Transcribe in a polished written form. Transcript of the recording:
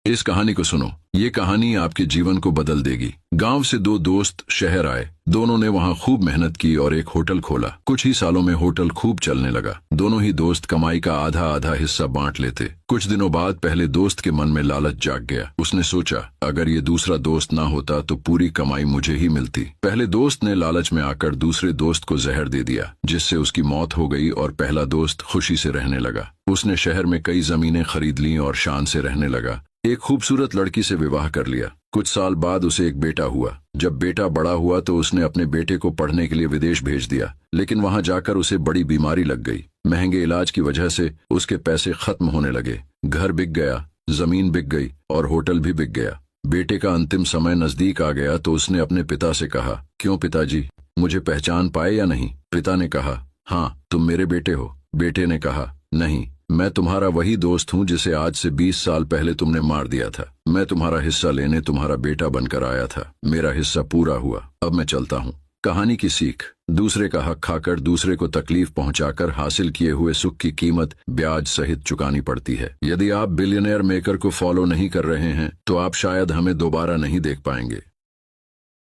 इस कहानी को सुनो। ये कहानी आपके जीवन को बदल देगी। गांव से दो दोस्त शहर आए। दोनों ने वहां खूब मेहनत की और एक होटल खोला। कुछ ही सालों में होटल खूब चलने लगा। दोनों ही दोस्त कमाई का आधा आधा हिस्सा बांट लेते। कुछ दिनों बाद पहले दोस्त के मन में लालच जाग गया। उसने सोचा, अगर ये दूसरा दोस्त ना होता तो पूरी कमाई मुझे ही मिलती। पहले दोस्त ने लालच में आकर दूसरे दोस्त को जहर दे दिया, जिससे उसकी मौत हो गई और पहला दोस्त खुशी से रहने लगा। उसने शहर में कई जमीनें खरीद लीं और शान से रहने लगा। एक खूबसूरत लड़की से विवाह कर लिया। कुछ साल बाद उसे एक बेटा हुआ। जब बेटा बड़ा हुआ तो उसने अपने बेटे को पढ़ने के लिए विदेश भेज दिया, लेकिन वहां जाकर उसे बड़ी बीमारी लग गई। महंगे इलाज की वजह से उसके पैसे खत्म होने लगे। घर बिक गया, जमीन बिक गई और होटल भी बिक गया। बेटे का अंतिम समय नजदीक आ गया तो उसने अपने पिता से कहा, क्यों पिताजी, मुझे पहचान पाए या नहीं? पिता ने कहा, हाँ, तुम मेरे बेटे हो। बेटे ने कहा, नहीं, मैं तुम्हारा वही दोस्त हूँ जिसे आज से 20 साल पहले तुमने मार दिया था। मैं तुम्हारा हिस्सा लेने तुम्हारा बेटा बनकर आया था। मेरा हिस्सा पूरा हुआ, अब मैं चलता हूँ। कहानी की सीख, दूसरे का हक खाकर दूसरे को तकलीफ पहुंचाकर हासिल किए हुए सुख की कीमत ब्याज सहित चुकानी पड़ती है। यदि आप बिलियनियर मेकर को फॉलो नहीं कर रहे हैं तो आप शायद हमें दोबारा नहीं देख पाएंगे।